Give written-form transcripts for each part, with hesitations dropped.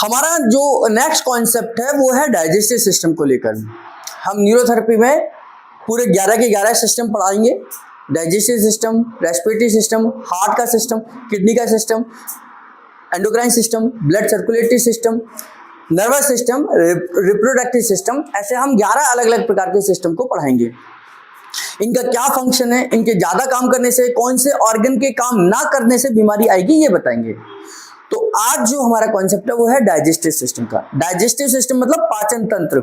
हमारा जो next concept है वो है डाइजेस्टिव सिस्टम को लेकर। हम न्यूरोथेरेपी में पूरे 11 के 11 सिस्टम पढ़ाएंगे। Digestive system, respiratory system, heart का सिस्टम, किडनी का system, endocrine system, blood circulatory system, nervous system, reproductive system, ऐसे हम 11 अलग अलग प्रकार के सिस्टम को पढ़ाएंगे। इनका क्या फंक्शन है, इनके ज़्यादा काम करने से, कौन से ऑर्गन के काम ना करने से बीमारी आएगी, ये बताएंगे। तो आज जो हमारा कॉन्सेप्ट है वो है डाइजेस्टिव सिस्टम का। डाइजेस्टिव सिस्टम मतलब पाचन तंत्र।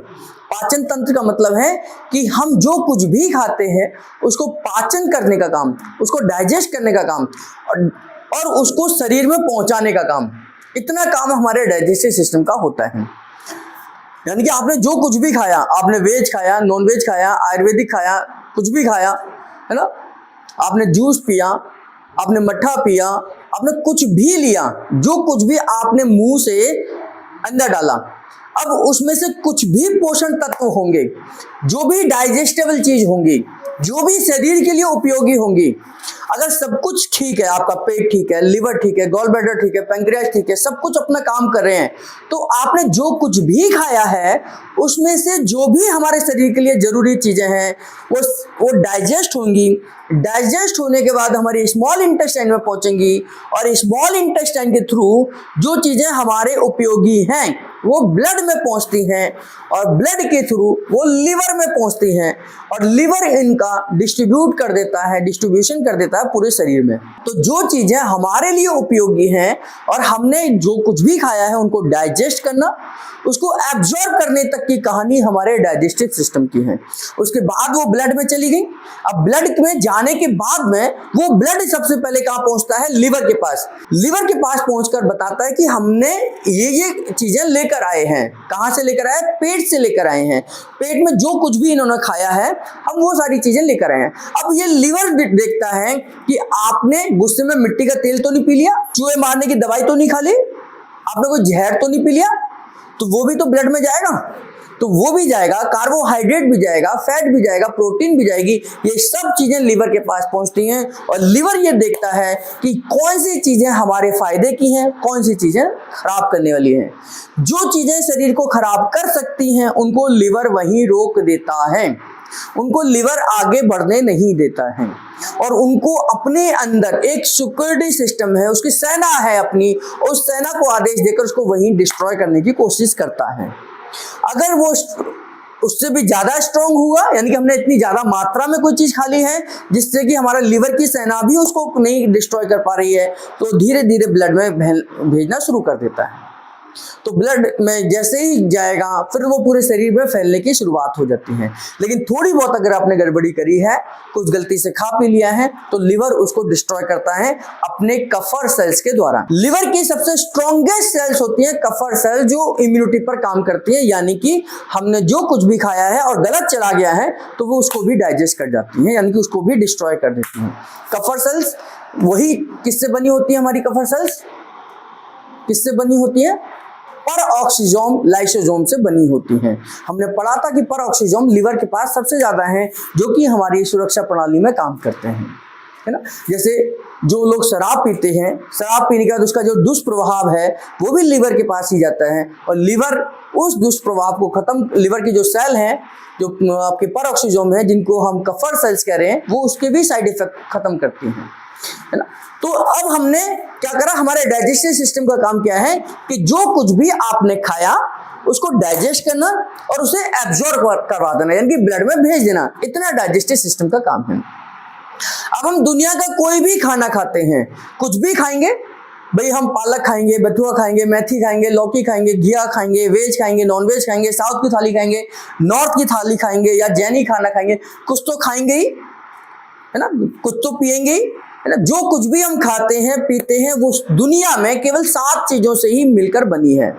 पाचन तंत्र का मतलब है कि हम जो कुछ भी खाते हैं उसको पाचन करने का काम, उसको डाइजेस्ट करने का काम और उसको शरीर में पहुंचाने का काम, इतना काम हमारे डाइजेस्टिव सिस्टम का होता है। यानी कि आपने जो कुछ भी खाया, आपने वेज खाया, नॉन वेज खाया, आयुर्वेदिक खाया, कुछ भी खाया है ना, आपने जूस पिया, आपने मट्ठा पिया, आपने कुछ भी लिया, जो कुछ भी आपने मुंह से अंदर डाला, अब उसमें से कुछ भी पोषण तत्व होंगे, जो भी डाइजेस्टेबल चीज होंगी, जो भी शरीर के लिए उपयोगी होंगी, अगर सब कुछ ठीक है, आपका पेट ठीक है, लिवर ठीक है, गॉल ब्लैडर ठीक है, पैंक्रियास ठीक है, सब कुछ अपना काम कर रहे हैं, तो आपने जो कुछ भी खाया है उसमें से जो भी हमारे शरीर के लिए जरूरी चीजें हैं वो डाइजेस्ट होंगी। डाइजेस्ट होने के बाद हमारी स्मॉल इंटेस्टाइन में पहुंचेंगी और स्मॉल इंटेस्टाइन के थ्रू जो चीजें हमारे उपयोगी हैं वो ब्लड में पहुंचती हैं और ब्लड के थ्रू वो लिवर में पहुंचती हैं और लिवर इनका डिस्ट्रीब्यूट कर देता है, डिस्ट्रीब्यूशन कर देता है पूरे शरीर में। तो जो चीजें हमारे लिए उपयोगी हैं और हमने जो कुछ भी खाया है उनको डाइजेस्ट करना, उसको एब्जॉर्ब करने तक की कहानी हमारे डाइजेस्टिव सिस्टम की है। उसके बाद वो ब्लड में चली गई। अब ब्लड में जाने के बाद में वो ब्लड सबसे पहले कहाँ पहुंचता है, लिवर के पास। लिवर के पास पहुंचकर बताता है कि हमने ये चीजें लेकर आए हैं। कहाँ से लेकर आए? पेट से लेकर आए हैं। पेट में जो कुछ भी इन्होंने खाया है हम वो सारी चीजें लेकर आए हैं। अब ये लिवर देखता है कि आपने गुस्से में मिट्टी का तेल तो नहीं पी लिया, चूहे मारने की दवाई तो नहीं खा ली, आपने कोई जहर तो नहीं पी लिया, तो वो भी तो ब्लड में जाएगा, तो वो भी जाएगा, कार्बोहाइड्रेट भी जाएगा, फैट भी जाएगा, प्रोटीन भी जाएगी। ये सब चीजें लिवर के पास पहुंचती हैं और लिवर ये देखता है कि कौन सी चीजें हमारे फायदे की हैं, कौन सी चीजें खराब करने वाली हैं। जो चीजें शरीर को खराब कर सकती हैं उनको लिवर वहीं रोक देता है, उनको लिवर आगे बढ़ने नहीं देता है और उनको अपने अंदर एक सिक्योरिटी सिस्टम है, उसकी सेना है अपनी, उस सेना को आदेश देकर उसको वहीं डिस्ट्रॉय करने की कोशिश करता है। अगर वो उससे भी ज्यादा स्ट्रांग हुआ, यानी कि हमने इतनी ज्यादा मात्रा में कोई चीज खा ली है जिससे कि हमारा लिवर की सेना भी उसको नहीं डिस्ट्रॉय कर पा रही है, तो धीरे धीरे ब्लड में भेजना शुरू कर देता है। तो ब्लड में जैसे ही जाएगा फिर वो पूरे शरीर में फैलने की शुरुआत हो जाती है। लेकिन थोड़ी बहुत अगर आपने गड़बड़ी करी है, कुछ गलती से खा पी लिया है, तो लिवर उसको डिस्ट्रॉय करता है अपने कफर सेल्स के द्वारा। लिवर की सबसे स्ट्रॉन्गेस्ट सेल्स होती है कफर सेल, जो इम्यूनिटी पर काम करती है, यानी कि हमने जो कुछ भी खाया है और गलत चला गया है तो वो उसको भी डाइजेस्ट कर जाती है, यानी कि उसको भी डिस्ट्रॉय कर देती है। कफर सेल्स वही किससे बनी होती है? हमारी कफर सेल्स किससे बनी होती है? परऑक्सीजोम लाइसोसोम से बनी होती हैं। हमने पढ़ा था कि परऑक्सीजोम लिवर के पास सबसे ज्यादा है, जो कि हमारी सुरक्षा प्रणाली में काम करते हैं, है ना। जैसे जो लोग शराब पीते हैं, शराब पीने के बाद उसका जो दुष्प्रभाव है वो भी लिवर के पास ही जाता है और लिवर उस दुष्प्रभाव को खत्म, लिवर की जो सेल है, जो आपके परऑक्सीजोम है, जिनको हम कफर सेल्स कह रहे हैं, वो उसके भी साइड इफेक्ट खत्म करती हैं, है ना। तो अब हमने क्या करा, हमारे डाइजेस्टिव सिस्टम का काम क्या है कि जो कुछ भी आपने खाया उसको डाइजेस्ट करना और उसे एब्जॉर्ब करवा देना, यानी कि ब्लड में भेज देना, इतना डाइजेस्टिव सिस्टम का काम है। अब हम दुनिया का कोई भी खाना खाते हैं, कुछ भी खाएंगे भाई, हम पालक खाएंगे, बथुआ खाएंगे, मेथी खाएंगे, लौकी खाएंगे, घिया खाएंगे, वेज खाएंगे, नॉन वेज खाएंगे, साउथ की थाली खाएंगे, नॉर्थ की थाली खाएंगे या जैनी खाना खाएंगे, कुछ तो खाएंगे ही, है ना, कुछ तो पिएंगे ही, है ना। जो कुछ भी हम खाते हैं पीते हैं वो दुनिया में केवल 7 चीजों से ही मिलकर बनी है।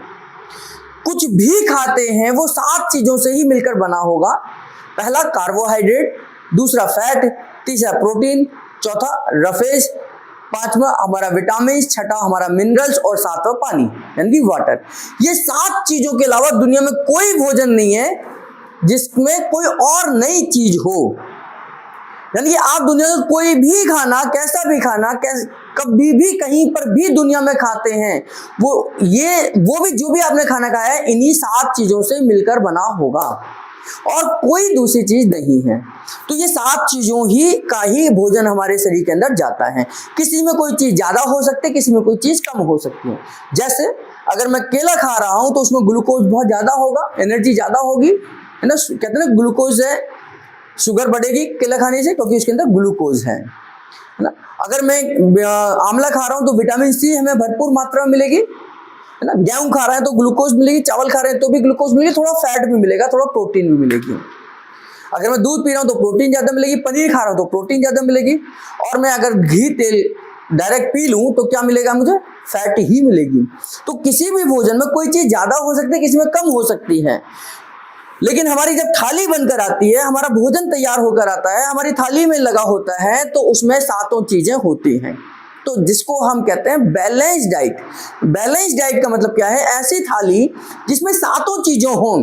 कुछ भी खाते हैं वो 7 चीजों से ही मिलकर बना होगा। पहला कार्बोहाइड्रेट, दूसरा फैट, तीसरा प्रोटीन, चौथा रफेज, पांचवा हमारा विटामिन, छठा हमारा मिनरल्स और सातवां पानी यानी कि वाटर। ये 7 चीजों के अलावा दुनिया में कोई भोजन नहीं है जिसमें कोई और नई चीज हो। यानी कि आप दुनिया में कोई भी खाना, कैसा भी खाना, कभी भी कहीं पर भी दुनिया में खाते हैं, वो भी जो भी आपने खाना खाया है इन्हीं 7 चीजों से मिलकर बना होगा और कोई दूसरी चीज नहीं है। तो ये 7 चीजों का ही भोजन हमारे शरीर के अंदर जाता है। किसी में कोई चीज ज्यादा हो सकती है, किसी में कोई चीज कम हो सकती है। जैसे अगर मैं केला खा रहा हूं तो उसमें ग्लूकोज बहुत ज्यादा होगा, एनर्जी ज्यादा होगी, है ना। कहते हैं ना ग्लूकोज है, शुगर बढ़ेगी केला खाने से क्योंकि उसके अंदर ग्लूकोज है ना। अगर मैं आंवला खा रहा हूं तो विटामिन सी हमें भरपूर मात्रा में मिलेगी, है ना। गेहूं खा रहे हैं तो ग्लूकोज मिलेगी, चावल खा रहे हैं तो भी ग्लूकोज मिलेगी, थोड़ा फैट भी मिलेगा, थोड़ा प्रोटीन भी मिलेगी। अगर मैं दूध पी रहा हूं तो प्रोटीन ज्यादा मिलेगी, पनीर खा रहा हूं तो प्रोटीन ज्यादा मिलेगी, और मैं अगर घी तेल डायरेक्ट पी लूं तो क्या मिलेगा मुझे, फैट ही मिलेगी। तो किसी भी भोजन में कोई चीज ज्यादा हो सकती है, किसी में कम हो सकती है, लेकिन हमारी जब थाली बनकर आती है, हमारा भोजन तैयार होकर आता है, हमारी थाली में लगा होता है, तो उसमें 7 चीजें होती हैं। तो जिसको हम कहते हैं बैलेंस डाइट। बैलेंस डाइट का मतलब क्या है, ऐसी थाली जिसमें 7 चीजों हों,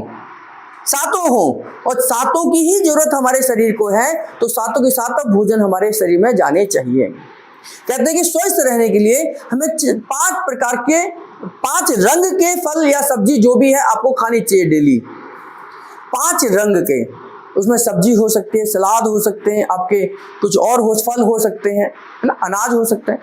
7 हो, और 7 की ही जरूरत हमारे शरीर को है, तो 7 के 7 भोजन हमारे शरीर में जाने चाहिए। कहते हैं कि स्वस्थ रहने के लिए हमें 5 प्रकार के 5 रंग के फल या सब्जी जो भी है आपको खानी चाहिए डेली। 5 रंग के, उसमें सब्जी हो सकती है, सलाद हो सकते हैं, आपके कुछ और फल हो सकते हैं, है ना, अनाज हो सकते हैं।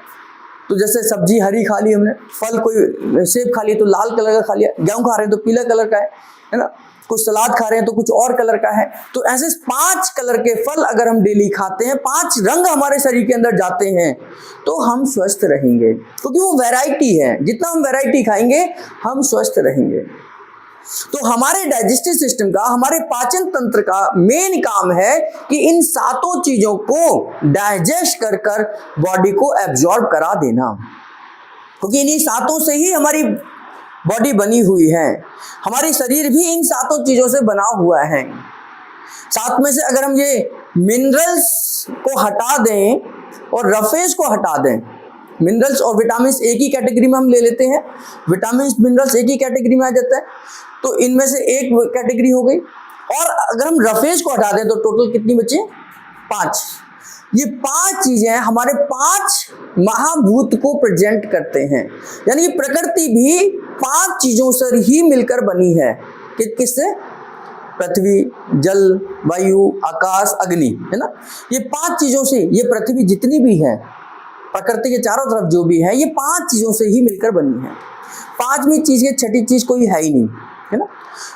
तो जैसे सब्जी हरी खा ली हमने, फल कोई सेब खा लिया तो लाल कलर का खा लिया, गेहूं खा रहे हैं तो पीला कलर का है ना, कुछ सलाद खा रहे हैं तो कुछ और कलर का है। तो ऐसे 5 कलर के फल अगर हम डेली खाते हैं, 5 रंग हमारे शरीर के अंदर जाते हैं, तो हम स्वस्थ रहेंगे, क्योंकि वो वैरायटी है। जितना हम वैरायटी खाएंगे हम स्वस्थ रहेंगे। तो हमारे डाइजेस्टिव सिस्टम का, हमारे पाचन तंत्र का मेन काम है कि इन 7 चीजों को डाइजेस्ट कर बॉडी को एब्जॉर्ब करा देना, क्योंकि इन्हीं 7 से ही हमारी बॉडी बनी हुई है। हमारी शरीर भी इन 7 चीजों से बना हुआ है। 7 में से अगर हम ये मिनरल्स को हटा दें और रफेज को हटा दें, मिनरल्स और विटामिन एक ही कैटेगरी में हम ले लेते हैं, विटामिन मिनरल्स एक ही कैटेगरी में आ जाता है, तो इनमें से एक कैटेगरी हो गई। और अगर हम रफेज को हटा दें तो टोटल कितनी बचे, 5। ये 5 चीजें हमारे 5 महाभूत को प्रेजेंट करते हैं। यानी प्रकृति भी 5 चीजों से ही मिलकर बनी है। किससे, पृथ्वी, जल, वायु, आकाश, अग्नि, है ना। ये 5 चीजों से, ये पृथ्वी जितनी भी है, प्रकृति के चारों तरफ जो भी है, ये 5 चीजों से ही मिलकर बनी है। 5वीं चीज के छठी चीज कोई है ही नहीं, है ना।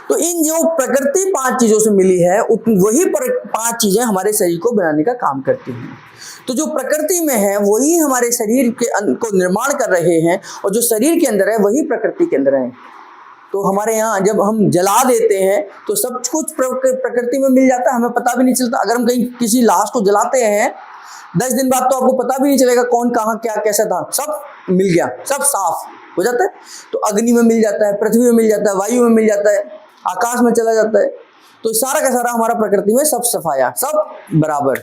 तो इन जो प्रकृति 5 चीजों से मिली है, वही 5 चीजें हमारे शरीर को बनाने का काम करती हैं। तो जो प्रकृति में है वही हमारे शरीर के को निर्माण कर रहे हैं, और जो शरीर के अंदर है वही प्रकृति के अंदर है। तो हमारे यहाँ जब हम जला देते हैं तो सब कुछ प्रकृति में मिल जाता है, हमें पता भी नहीं चलता। अगर हम कहीं किसी लाश को जलाते हैं 10 दिन बाद तो आपको पता भी नहीं चलेगा कौन कहाँ क्या कैसा था, सब मिल गया, सब साफ हो जाता है। तो अग्नि में मिल जाता है, पृथ्वी में मिल जाता है, वायु में मिल जाता है, आकाश में चला जाता है। तो सारा का सारा हमारा प्रकृति में सब सफाया, सब बराबर।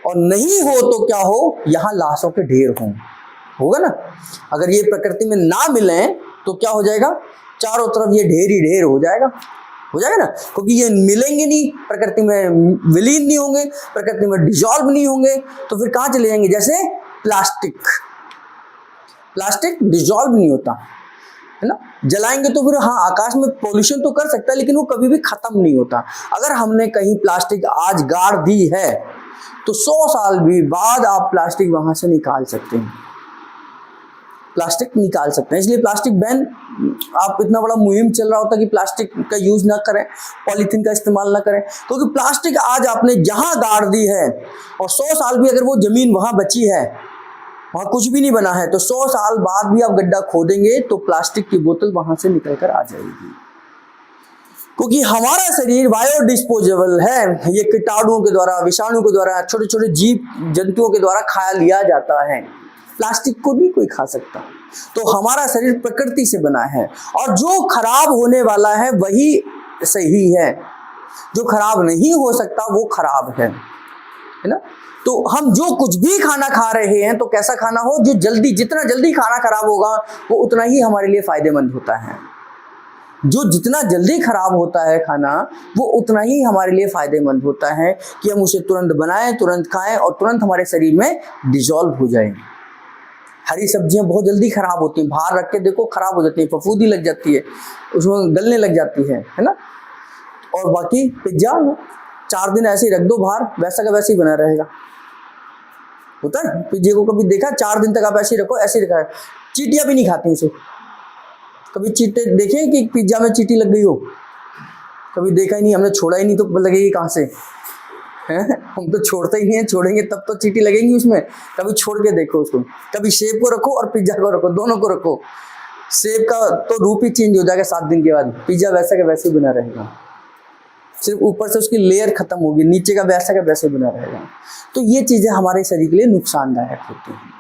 और नहीं हो तो क्या हो, यहाँ लाशों के ढेर होगा ना। अगर ये प्रकृति में ना मिले तो क्या हो जाएगा, चारों तरफ ये ढेर ही ढेर हो जाएगा ना, क्योंकि ये मिलेंगे नहीं, प्रकृति में विलीन नहीं होंगे, प्रकृति में डिसॉल्व नहीं होंगे, तो फिर कहाँ चले जाएंगे। जैसे प्लास्टिक डिसॉल्व नहीं होता, है ना, जलाएंगे तो फिर हाँ आकाश में पॉल्यूशन तो कर सकता है, लेकिन वो कभी भी खत्म नहीं होता। अगर हमने कहीं प्लास्टिक आज गाड़ दी है तो 100 साल भी बाद आप प्लास्टिक वहां से निकाल सकते हैं, प्लास्टिक निकाल सकते हैं। इसलिए प्लास्टिक बैन, आप इतना बड़ा मुहिम चल रहा होता कि प्लास्टिक का यूज ना करें, पॉलीथीन का इस्तेमाल ना करें, क्योंकि प्लास्टिक आज आपने जहां गाड़ दी है और 100 साल भी अगर वो जमीन वहां बची है, वहां कुछ भी नहीं बना है, तो 100 साल बाद भी आप गड्ढा खोदेंगे तो प्लास्टिक की बोतल वहां से निकल कर आ जाएगी। क्योंकि हमारा शरीर बायोडिस्पोजेबल है, ये कीटाणुओं के द्वारा, विषाणु के द्वारा, छोटे छोटे जीव जंतुओं के द्वारा खाया लिया जाता है। प्लास्टिक को भी कोई खा सकता। तो हमारा शरीर प्रकृति से बना है, और जो खराब होने वाला है वही सही है, जो खराब नहीं हो सकता वो खराब है ना। तो हम जो कुछ भी खाना खा रहे हैं तो कैसा खाना हो, जो जितना जल्दी खाना खराब होगा वो उतना ही हमारे लिए फायदेमंद होता है। जो जितना जल्दी खराब होता है खाना वो उतना ही हमारे लिए फायदेमंद होता है कि हम उसे तुरंत बनाएं, तुरंत खाएं और तुरंत हमारे शरीर में डिसॉल्व हो जाए। हरी सब्जियां बहुत जल्दी खराब होती हैं, बाहर रख के देखो खराब हो जाती है, फफूंदी लग जाती है, उसमें गलने लग जाती है ना। और बाकी पिज्जा 4 दिन ऐसे ही रख दो बाहर, वैसा का वैसे ही बना रहेगा। होता है पिज्जे को, कभी देखा 4 दिन तक आप ऐसे ही रखो, ऐसे ही रखा है। चींटियां भी नहीं खाती उसे, कभी चींटे देखे कि पिज्जा में चींटी लग गई हो? कभी देखा ही नहीं, हमने छोड़ा ही नहीं तो लगेगी कहाँ से हैं? हम तो छोड़ते ही नहीं है, छोड़ेंगे तब तो चींटी लगेंगी उसमें। कभी छोड़ के देखो उसको, कभी सेब को रखो और पिज्जा को रखो, दोनों को रखो, सेब का तो रूप ही चेंज हो जाएगा 7 दिन के बाद, पिज्जा वैसा का वैसे ही बना रहेगा, सिर्फ ऊपर से उसकी लेयर खत्म होगी, नीचे का वैसे बना रहेगा। तो ये चीजें हमारे शरीर के लिए नुकसानदायक होती हैं।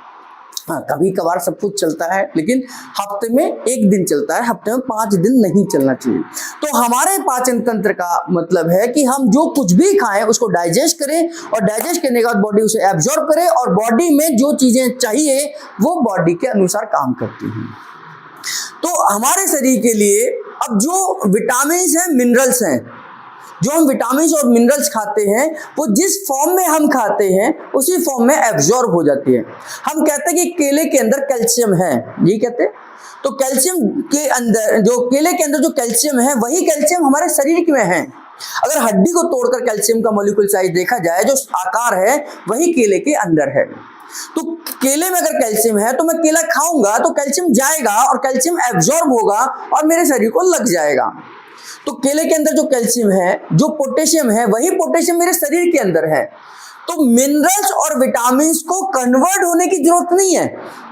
हाँ, कभी कभार सब कुछ चलता है, लेकिन हफ्ते में 1 दिन चलता है, हफ्ते में 5 दिन नहीं चलना चाहिए। तो हमारे पाचन तंत्र का मतलब है कि हम जो कुछ भी खाएं उसको डाइजेस्ट करें, और डाइजेस्ट करने के बाद बॉडी उसे एब्जॉर्ब करे, और बॉडी में जो चीजें चाहिए वो बॉडी के अनुसार काम करती हैं। तो हमारे शरीर के लिए अब जो विटामिन हैं, मिनरल्स हैं, जो हम विटामिन और मिनरल्स खाते हैं वो जिस फॉर्म में हम खाते हैं उसी फॉर्म में एब्जॉर्ब हो जाती है। हम कहते हैं कि केले के अंदर कैल्शियम है, यही कहते हैं। तो कैल्शियम के अंदर, जो केले के अंदर जो कैल्शियम है वही कैल्शियम हमारे शरीर में है। अगर हड्डी को तोड़कर कैल्शियम का मॉलिक्यूल साइज देखा जाए, जो आकार है वही केले के अंदर है। तो केले में अगर कैल्शियम है तो मैं केला खाऊंगा तो कैल्शियम जाएगा और कैल्शियम एब्जॉर्ब होगा और मेरे शरीर को लग जाएगा। तो केले के अंदर जो कैल्शियम है, जो पोटेशियम है, वही पोटेशियम मेरे शरीर के अंदर है। तो मिनरल्स और विटामिन्स को कन्वर्ट होने की जरूरत नहीं है,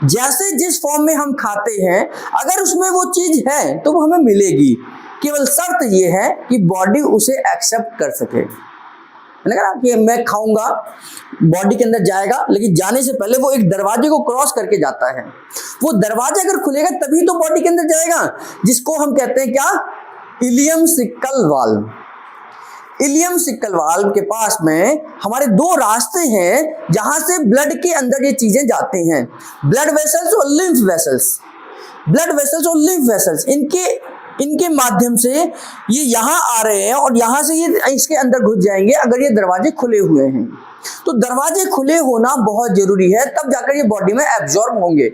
जैसे जिस फॉर्म में हम खाते हैं अगर उसमें वो चीज है तो वो हमें मिलेगी। केवल शर्त ये है कि बॉडी उसे एक्सेप्ट कर सके। कि मैं खाऊंगा, बॉडी के अंदर जाएगा, लेकिन जाने से पहले वो एक दरवाजे को क्रॉस करके जाता है। वो दरवाजा अगर खुलेगा तभी तो बॉडी के अंदर जाएगा, जिसको हम कहते हैं क्या, ileum caecal valve. Ileum caecal valve के पास में हमारे 2 रास्ते हैं जहां से ब्लड के अंदर ये चीजें जाती हैं, ब्लड वेसल्स और लिम्फ वेसल्स। ब्लड वेसल्स और लिम्फ वेसल्स, इनके माध्यम से ये यहाँ आ रहे हैं और यहाँ से ये इसके अंदर घुस जाएंगे अगर ये दरवाजे खुले हुए हैं। तो दरवाजे खुले होना बहुत जरूरी है, तब जाकर ये बॉडी में एब्जॉर्ब होंगे।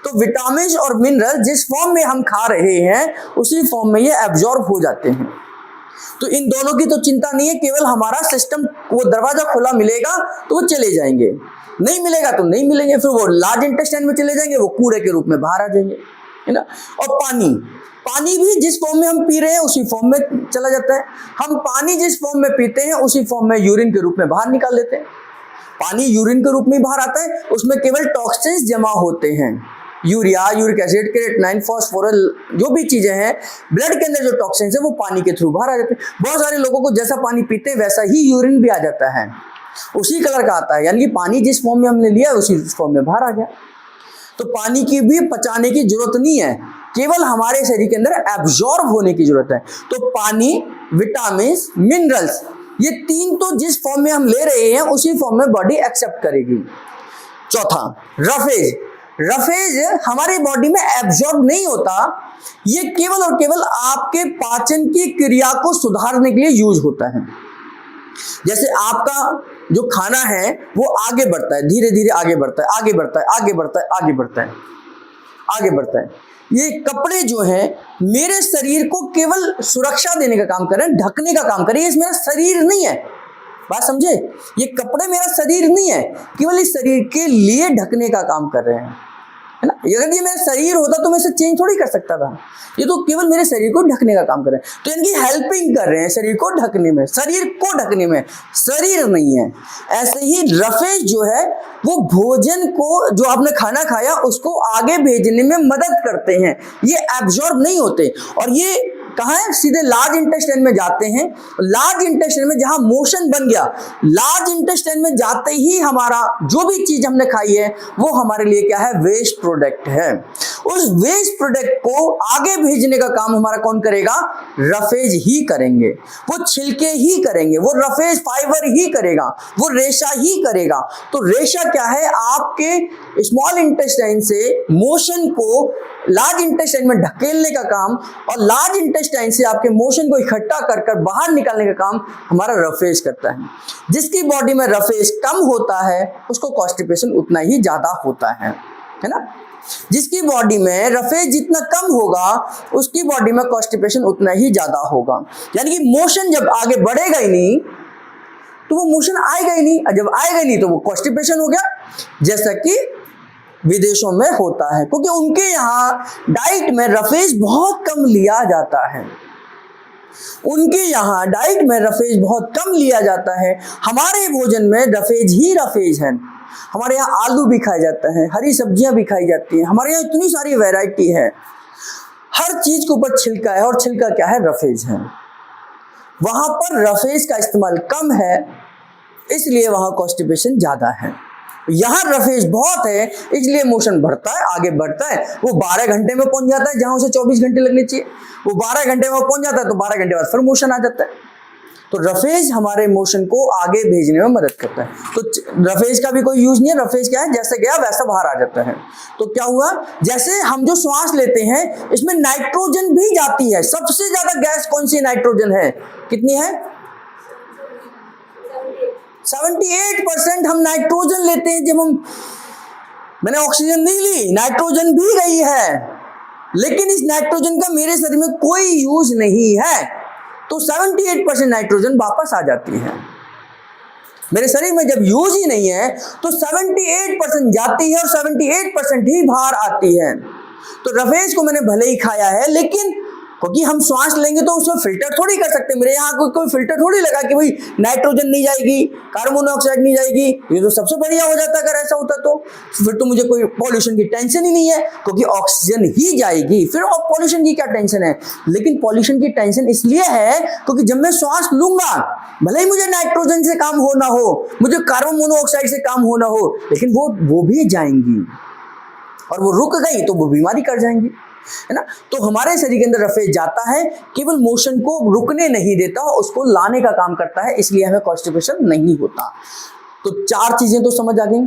तो विटामिन और मिनरल जिस फॉर्म में हम खा रहे हैं उसी फॉर्म में ये एब्जॉर्ब हो जाते हैं। तो इन दोनों की तो चिंता नहीं है, केवल हमारा सिस्टम, वो दरवाजा खुला मिलेगा तो वो चले जाएंगे, नहीं मिलेगा तो नहीं मिलेंगे, फिर वो लार्ज इंटेस्टाइन में चले जाएंगे, वो कूड़े के रूप में बाहर आ जाएंगे, है ना। और पानी भी जिस फॉर्म में हम पी रहे हैं उसी फॉर्म में चला जाता है। हम पानी जिस फॉर्म में पीते हैं उसी फॉर्म में यूरिन के रूप में बाहर निकाल देते हैं। पानी यूरिन के रूप में बाहर आता है, उसमें केवल टॉक्सिन्स जमा होते हैं, urea, uric acid, creatinine, phosphorus, जो भी चीजें हैं ब्लड के अंदर जो टॉक्सिन्स है वो पानी के थ्रू बाहर आ जाते हैं। बहुत सारे लोगों को जैसा पानी पीते हैं वैसा ही यूरिन भी आ जाता है, उसी कलर का आता है, यानी कि पानी जिस फॉर्म में हमने लिया उसी फॉर्म में बाहर आ गया। तो पानी की भी पचाने की जरूरत नहीं है, केवल हमारे शरीर के अंदर एब्जॉर्ब होने की जरूरत है। तो पानी, विटामिन, मिनरल्स, ये 3 तो जिस फॉर्म में हम ले रहे हैं उसी फॉर्म में बॉडी एक्सेप्ट करेगी। चौथा, रफेज हमारी बॉडी में एब्जॉर्ब नहीं होता, ये केवल और केवल आपके पाचन की क्रिया को सुधारने के लिए यूज होता है। जैसे आपका जो खाना है वो आगे बढ़ता है, धीरे धीरे आगे बढ़ता है, आगे बढ़ता है, आगे बढ़ता है, आगे बढ़ता है, आगे बढ़ता है। ये कपड़े जो हैं मेरे शरीर को केवल सुरक्षा देने का काम कर रहे हैं, ढकने का काम कर रहे हैं, ये मेरा शरीर नहीं है। बात समझे, ये कपड़े मेरा शरीर नहीं है, केवल इस शरीर के लिए ढकने का काम कर रहे हैं, है ना। अगर ये मेरा शरीर होता तो मैं इसे चेंज थोड़ी कर सकता था, ये तो केवल मेरे शरीर को ढकने का काम कर रहे हैं। तो इनकी हेल्पिंग कर रहे हैं शरीर को ढकने में, शरीर को ढकने में, शरीर नहीं है। ऐसे ही रफेज जो है वो भोजन को, जो आपने खाना खाया उसको आगे भेजने में मदद करते हैं, ये एब्जॉर्ब नहीं होते। और ये कहाँ है, सीधे लार्ज इंटेस्टाइन में जाते हैं। लार्ज इंटेस्टाइन में जहां मोशन बन गया, लार्ज इंटेस्टाइन में जाते ही हमारा जो भी चीज हमने खाई है वो हमारे लिए क्या है, वेस्ट प्रोडक्ट है। उस वेस्ट प्रोडक्ट को आगे भेजने का काम हमारा कौन करेगा, रफेज ही करेंगे, वो छिलके ही करेंगे, वो रफेज फाइबर ही करेगा, वो रेशा ही करेगा। तो रेशा क्या है, आपके स्मॉल इंटेस्टाइन से मोशन को लार्ज इंटेस्टाइन में ढकेलने का काम, और लार्ज इंटेस्टाइन से आपके मोशन को इकट्ठा कर कर बाहर निकालने का काम हमारा रफेज करता है। जिसकी बॉडी में रफेज कम होता है उसको कॉन्स्टिपेशन उतना ही ज्यादा होता है। है ना। जिसकी बॉडी में रफेज जितना कम होगा उसकी बॉडी में कॉन्स्टिपेशन उतना ही ज्यादा होगा। यानी कि मोशन जब आगे बढ़ेगा ही नहीं तो वो मोशन आएगा ही नहीं, और जब आएगा ही नहीं तो वो कॉन्स्टिपेशन हो गया, जैसा कि विदेशों में होता है, क्योंकि उनके यहाँ डाइट में रफेज बहुत कम लिया जाता है। उनके यहाँ डाइट में रफेज बहुत कम लिया जाता है। हमारे भोजन में रफेज ही रफेज है। हमारे यहाँ आलू भी खाया जाता है, हरी सब्जियां भी खाई जाती हैं, हमारे यहाँ इतनी सारी वैरायटी है, हर चीज के ऊपर छिलका है, और छिलका क्या है? रफेज है। वहां पर रफेज का इस्तेमाल कम है, इसलिए वहां कॉन्स्टिपेशन ज्यादा है। यहाँ रफेज बहुत है, इसलिए मोशन बढ़ता है, आगे बढ़ता है। वो 12 घंटे में पहुंच जाता है, जहां उसे 24 घंटे लगने चाहिए, वो 12 घंटे में पहुंच जाता है, तो 12 घंटे बाद फिर मोशन आ जाता है। तो रफेज हमारे मोशन को आगे भेजने में मदद करता है। तो रफेज का भी कोई यूज नहीं है। रफेज क्या है? जैसे गया वैसा बाहर आ जाता है। तो क्या हुआ? जैसे हम जो श्वास लेते हैं इसमें नाइट्रोजन भी जाती है। सबसे ज्यादा गैस कौन सी नाइट्रोजन है? कितनी है? 78% हम नाइट्रोजन लेते हैं। जब मैंने ऑक्सीजन नहीं ली, नाइट्रोजन भी गई है, लेकिन इस नाइट्रोजन का मेरे शरीर में कोई यूज नहीं है, तो 78% नाइट्रोजन वापस आ जाती है। मेरे शरीर में जब यूज ही नहीं है तो 78% जाती है और 78% ही बाहर आती है। तो रफेज को मैंने भले ही खाया है, लेकिन क्योंकि हम श्वास लेंगे तो उसमें फिल्टर थोड़ी कर सकते। मेरे यहाँ कोई फिल्टर थोड़ी लगा कि भाई नाइट्रोजन नहीं जाएगी, कार्बन मोनोऑक्साइड नहीं जाएगी, ये तो सबसे बढ़िया हो जाता। अगर ऐसा होता तो फिर तो मुझे कोई पॉल्यूशन की टेंशन ही नहीं है, क्योंकि ऑक्सीजन ही जाएगी, फिर और पॉल्यूशन की क्या टेंशन है। लेकिन पॉल्यूशन की टेंशन इसलिए है क्योंकि जब मैं श्वास लूंगा, भले ही मुझे नाइट्रोजन से काम हो ना हो, मुझे कार्बन मोनोऑक्साइड से काम हो ना हो, लेकिन वो भी जाएंगी, और वो रुक गई तो वो बीमारी कर जाएंगी, है ना। तो हमारे शरीर के अंदर रफेज जाता है, केवल मोशन को रुकने नहीं देता, उसको लाने का काम करता है, इसलिए हमें कॉन्स्टिपेशन नहीं होता। तो 4 चीजें तो समझ आ गई।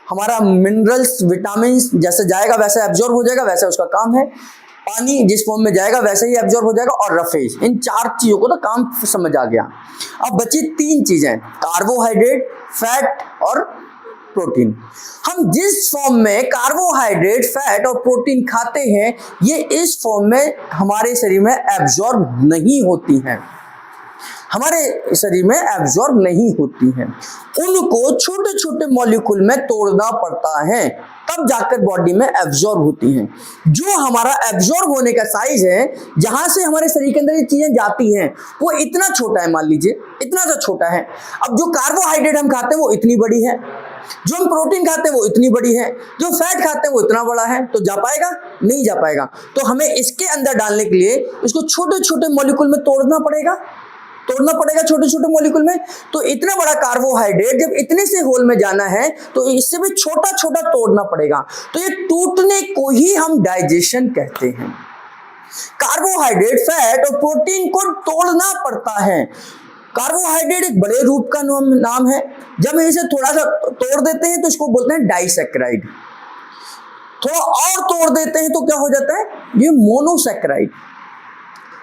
हमारा मिनरल्स, विटामिन जैसे जाएगा वैसे एब्जॉर्ब हो जाएगा, वैसे उसका काम है। पानी जिस फॉर्म में जाएगा वैसे ही एब्जॉर्ब हो जाएगा, और रफेज, इन 4 चीजों को तो काम समझ आ गया। अब बची 3 चीजें, कार्बोहाइड्रेट, फैट और प्रोटीन। हम जिस फॉर्म में कार्बोहाइड्रेट, फैट और प्रोटीन खाते हैं, ये इस फॉर्म में हमारे शरीर में एब्जॉर्ब नहीं होती हैं, हमारे शरीर में एब्जॉर्ब नहीं होती हैं। उनको छोटे छोटे मॉलिक्यूल में तोड़ना पड़ता है, तब जाकर बॉडी में एब्जॉर्ब होती हैं। जो हमारा एब्जॉर्ब होने का साइज है, जहां से हमारे शरीर के अंदर ये चीजें जाती हैं, वो इतना छोटा है, मान लीजिए इतना सा छोटा है। अब जो कार्बोहाइड्रेट हम खाते हैं वो इतनी बड़ी है, जो हम प्रोटीन खाते हैं वो इतनी बड़ी है, जो फैट खाते हैं वो इतना बड़ा है। तो जा पाएगा? नहीं जा पाएगा। तो हमें इसके अंदर डालने के लिए इसको छोटे छोटे मॉलिक्यूल में तोड़ना पड़ेगा छोटे छोटे मॉलिक्यूल में। तो इतना बड़ा कार्बोहाइड्रेट जब इतने से होल में जाना है तो इससे भी छोटा छोटा तोड़ना पड़ेगा। तो ये टूटने को ही हम डाइजेशन कहते हैं। कार्बोहाइड्रेट, फैट और प्रोटीन को तोड़ना पड़ता है। कार्बोहाइड्रेट एक बड़े रूप का नाम है। जब इसे थोड़ा सा तोड़ देते हैं तो इसको बोलते हैं डाइसैकेराइड। थोड़ा और तोड़ देते हैं तो क्या हो जाता है? ये मोनोसैकेराइड।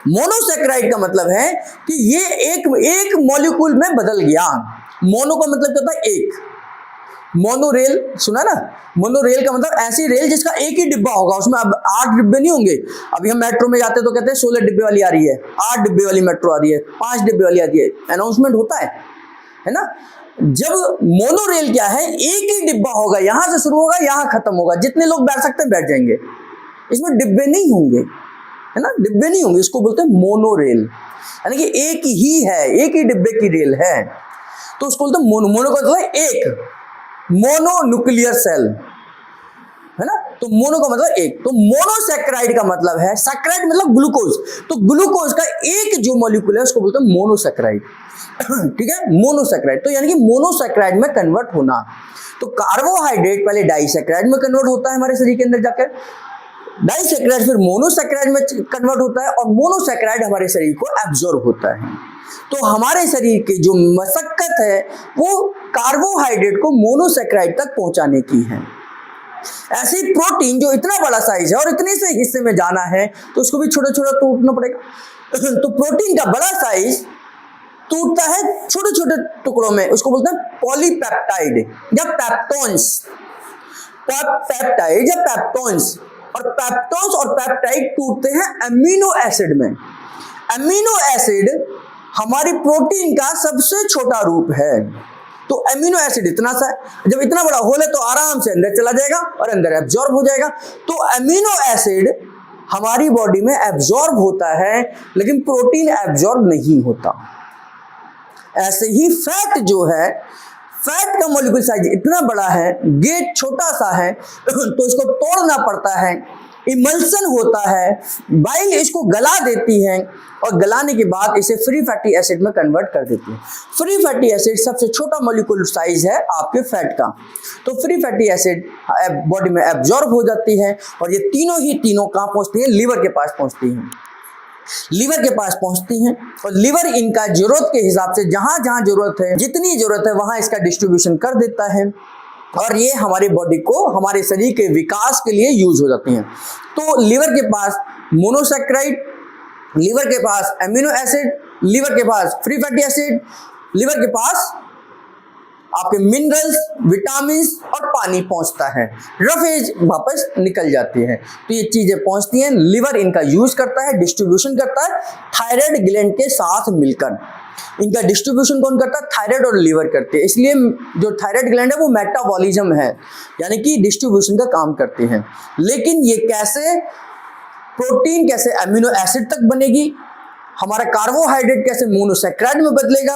मोनोसैकेराइड का मतलब है कि ये एक मॉलिक्यूल में बदल गया। मोनो का मतलब क्या होता है? एक। मोनोरेल सुना ना? मोनोरेल का मतलब ऐसी रेल जिसका एक ही डिब्बा होगा, उसमें अब 8 डिब्बे नहीं होंगे। अभी हम मेट्रो में जाते हैं तो कहते हैं 16 डिब्बे वाली आ रही है, 8 डिब्बे वाली मेट्रो आ रही है, 5 डिब्बे वाली आती है, अनाउंसमेंट होता है ना। जब मोनोरेल क्या है, एक ही डिब्बा होगा, यहां से शुरू होगा यहां खत्म होगा, जितने लोग बैठ सकते हैं बैठ जाएंगे, इसमें डिब्बे नहीं होंगे, है ना, डिब्बे नहीं होंगे। इसको बोलते हैं मोनोरेल, यानी कि एक ही है, एक ही डिब्बे की रेल है, तो उसको बोलते हैं मोनो। मोनो का मतलब एक, मोनो न्यूक्लियर सेल, है ना। तो मोनो का मतलब एक। तो मोनोसैकेराइड का मतलब है, सैकेराइड मतलब ग्लूकोज, तो ग्लूकोज का एक जो मॉलिक्यूल है उसको बोलते हैं मोनोसैकेराइड। ठीक है, मोनोसैकेराइड। तो यानी कि मोनोसैकेराइड में कन्वर्ट होना। तो कार्बोहाइड्रेट पहले डाइसैकेराइड में कन्वर्ट होता है हमारे शरीर के अंदर जाकर, डाइसैकेराइड फिर मोनोसैकेराइड में कन्वर्ट होता है, और मोनोसैकेराइड हमारे शरीर को एब्जॉर्ब होता है। तो हमारे शरीर की जो मशक्कत है वो कार्बोहाइड्रेट को मोनोसैकेराइड तक पहुंचाने की है। ऐसे ही प्रोटीन जो इतना बड़ा साइज है और इतने से हिस्से में जाना है तो उसको भी छोटा छोटा टूटना पड़ेगा। तो प्रोटीन का बड़ा साइज टूटता है छोटे छोटे टुकड़ों में, उसको बोलते हैं पॉलीपेप्टाइड या पेप्टोन्स। पेप्टाइड या पेप्टोन्स, और पेप्टोन्स और पेप्टाइड टूटते हैं अमीनो एसिड में। अमीनो एसिड हमारी प्रोटीन का सबसे छोटा रूप है। तो अमीनो एसिड इतना सा है, जब इतना बड़ा होल है तो आराम से अंदर चला जाएगा और अंदर एब्जॉर्ब हो जाएगा। तो अमीनो एसिड हमारी बॉडी में एब्जॉर्ब होता है, लेकिन प्रोटीन एब्जॉर्ब नहीं होता। ऐसे ही फैट जो है, फैट का मॉलिक्यूल साइज इतना बड़ा है, गेट छोटा सा है, तो इसको तोड़ना पड़ता है, इमल्सन होता है, बाइल इसको गला देती है और गलाने के बाद इसे फ्री फैटी एसिड में कन्वर्ट कर देती है। फ्री फैटी एसिड सबसे छोटा मॉलिक्यूल साइज है आपके फैट का। तो फ्री फैटी एसिड बॉडी में एब्जॉर्ब हो जाती है और ये तीनों कहाँ पहुंचती हैं? लीवर के पास पहुंचती हैं। लीवर के पास पहुंचती हैं और लीवर इनका जरूरत के हिसाब से जहां जहां जरूरत है, जितनी जरूरत है वहां इसका डिस्ट्रीब्यूशन कर देता है और ये हमारी बॉडी को, हमारे शरीर के विकास के लिए यूज हो जाती हैं। तो लीवर के पास मोनोसैकेराइड, लीवर के पास एमिनो एसिड, लीवर के पास फ्री फैटी एसिड, लीवर के पास आपके मिनरल्स, विटामिन और पानी पहुंचता है। रफेज वापस निकल जाती है। तो ये चीजें पहुंचती हैं, लीवर इनका यूज करता है, डिस्ट्रीब्यूशन करता है थायराइड ग्लैंड के साथ मिलकर। इनका डिस्ट्रीब्यूशन कौन करता है? थायराइड और लीवर करते हैं। इसलिए जो थायराइड ग्लैंड है वो मेटाबॉलिज्म है, यानी कि डिस्ट्रीब्यूशन का काम करते हैं। लेकिन ये कैसे, प्रोटीन कैसे अमीनो एसिड तक बनेगी, हमारा कार्बोहाइड्रेट कैसे मोनोसैकेराइड में बदलेगा,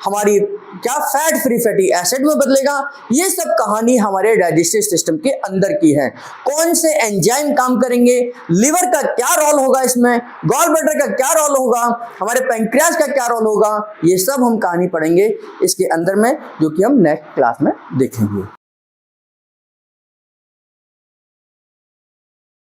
हमारी क्या फैट फ्री फैटी एसिड में बदलेगा, ये सब कहानी हमारे डाइजेस्टिव सिस्टम के अंदर की है। कौन से एंजाइम काम करेंगे, लीवर का क्या रोल होगा इसमें, गॉल ब्लैडर का क्या रोल होगा, हमारे पैंक्रियाज का क्या रोल होगा, ये सब हम कहानी पढ़ेंगे इसके अंदर में, जो कि हम नेक्स्ट क्लास में देखेंगे।